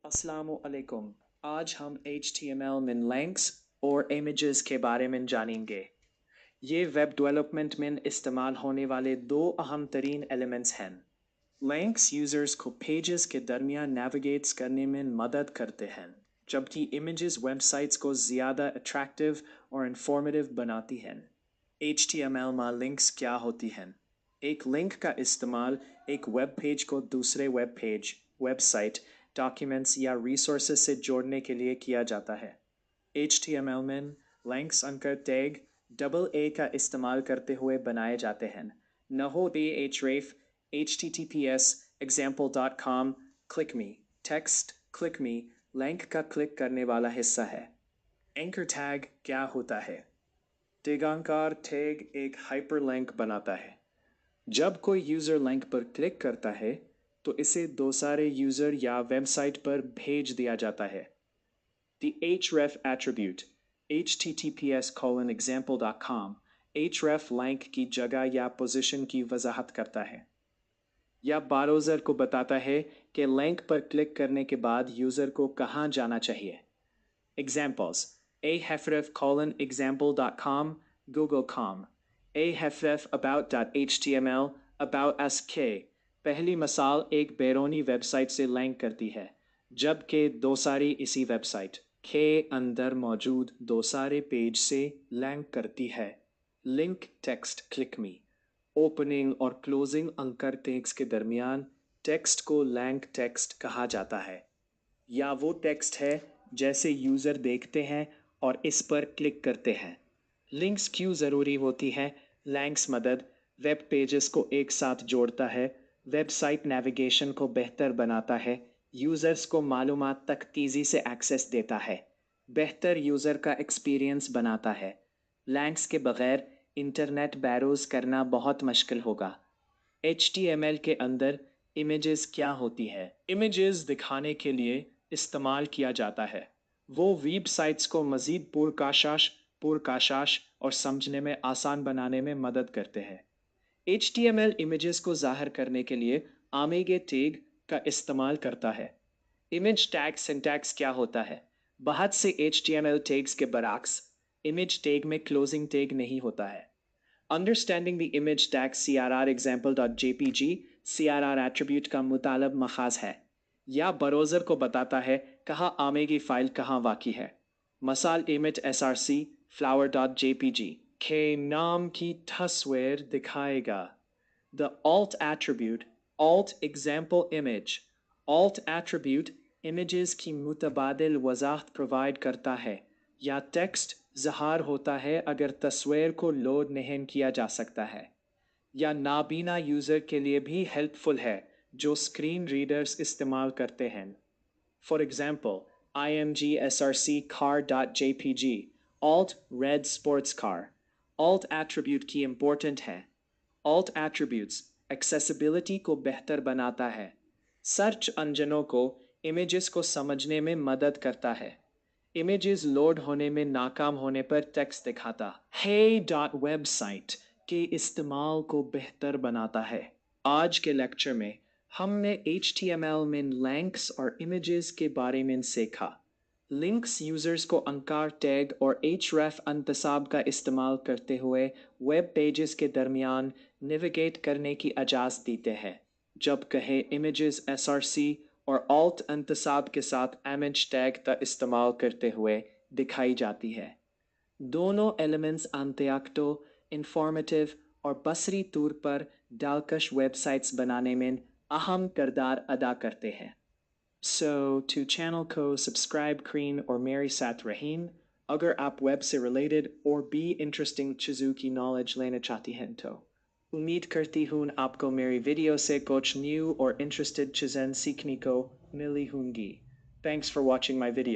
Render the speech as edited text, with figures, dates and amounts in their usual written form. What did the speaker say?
अस्सलामुअलैकुम। आज हम HTML में लिंक्स और इमेजेस के बारे में जानेंगे। ये वेब डेवलपमेंट में इस्तेमाल होने वाले दो अहम तरीन एलिमेंट्स हैं। लिंक्स यूजर्स को पेजेस के दरमियान नेविगेट्स करने में मदद करते हैं, जबकि इमेजेस वेबसाइट्स को ज़्यादा अट्रैक्टिव और इंफॉर्मेटिव बनाती हैं। HTML में लिंक्स क्या होती हैं? एक लिंक का इस्तेमाल एक वेब पेज को दूसरे वेब पेज, वेबसाइट, डॉक्यूमेंट्स या रिसोर्सेज से जोड़ने के लिए किया जाता है। HTML में लिंक्स अंकर टैग AA का इस्तेमाल करते हुए बनाए जाते हैं। href https example.com click me text click me link का क्लिक करने वाला हिस्सा है। एंकर टैग क्या होता है? टैगांकार टैग एक हाइपरलिंक बनाता है। जब कोई यूज़र लिंक पर क्लिक करता है तो इसे दूसरे यूज़र या वेबसाइट पर भेज दिया जाता है। The href attribute https://example.com href link की जगह या पोजीशन की वजाहत करता है या ब्राउज़र को बताता है कि लिंक पर क्लिक करने के बाद यूज़र को कहाँ जाना चाहिए। Examples: ahref:/example.com google.com ahref about.html about sk पहली मिसाल एक बैरूनी वेबसाइट से लिंक करती है, जबकि दूसरी इसी वेबसाइट के अंदर मौजूद दूसरे पेज से लिंक करती है। लिंक टेक्स्ट क्लिक मी ओपनिंग और क्लोजिंग अंकर टैग्स के दरमियान टेक्स्ट को लिंक टेक्स्ट कहा जाता है, या वो टेक्स्ट है जैसे यूज़र देखते हैं और इस पर क्लिक करते हैं। लिंक्स क्यों ज़रूरी होती है? लिंक्स मदद वेब पेजेस को एक साथ जोड़ता है, वेबसाइट नेविगेशन को बेहतर बनाता है, यूज़र्स को मालूमात तक तेज़ी से एक्सेस देता है, बेहतर यूज़र का एक्सपीरियंस बनाता है। लिंक्स के बगैर इंटरनेट ब्राउज़ करना बहुत मुश्किल होगा। HTML के अंदर इमेजेस क्या होती है? इमेजेस दिखाने के लिए इस्तेमाल किया जाता है। वो वेबसाइट्स को मज़ीद पुरकाशाश और समझने में आसान बनाने में मदद करते हैं। HTML इमेजेस को ज़ाहिर करने के लिए आमेगे टैग का इस्तेमाल करता है। इमेज टैग सिंटैक्स क्या होता है? बहुत से HTML टैग्स के बरअक्स इमेज टैग में क्लोजिंग टैग नहीं होता है। Understanding the image tag CRR example.jpg CRR attribute का मुतालब मखाज है, या ब्राउज़र को बताता है कहाँ आमेगी फाइल कहाँ वाक़ी है। मसाल image src flower.jpg के नाम की तस्वीर दिखाएगा। The alt attribute alt example image alt attribute images की मुतबादिल वज़ाहत प्रोवाइड करता है, या टेक्स्ट ज़हार होता है अगर तस्वीर को लोड नहीं किया जा सकता है, या नाबीना यूज़र के लिए भी हेल्पफुल है जो स्क्रीन रीडर्स इस्तेमाल करते हैं। For example img src car.jpg alt red sports car alt attribute की इम्पोर्टेंट है। alt attributes accessibility को बेहतर बनाता है, सर्च इंजनों को इमेजेस को समझने में मदद करता है, इमेजेस लोड होने में नाकाम होने पर टेक्स्ट दिखाता hey.website के इस्तेमाल को बेहतर बनाता है। आज के लेक्चर में हमने HTML में लिंक्स और इमेजेस के बारे में सीखा। लिंक्स यूज़र्स को अंकार टैग और href अंतसाब का इस्तेमाल करते हुए वेब पेजेस के दरमियान नेविगेट करने की इजाज़त देते हैं, जबकि इमेजेस src और alt अंतसाब के साथ image टैग का इस्तेमाल करते हुए दिखाई जाती है। दोनों एलिमेंट्स अंतयाक्टो इंफॉर्मेटिव और बसरी तौर पर डालकश वेबसाइट्स बनाने में अहम किरदार अदा करते हैं। So, to channel को सब्सक्राइब करें और मेरे साथ रहें अगर आप वेब से रिलेटेड और भी इंटरेस्टिंग चीज़ों की नॉलेज लेना चाहती हैं तो। उम्मीद करती हूँ आपको मेरी वीडियो से कुछ न्यू और इंटरेस्टेड चीज़ें सीखने को मिली होंगी। Thanks for watching my video.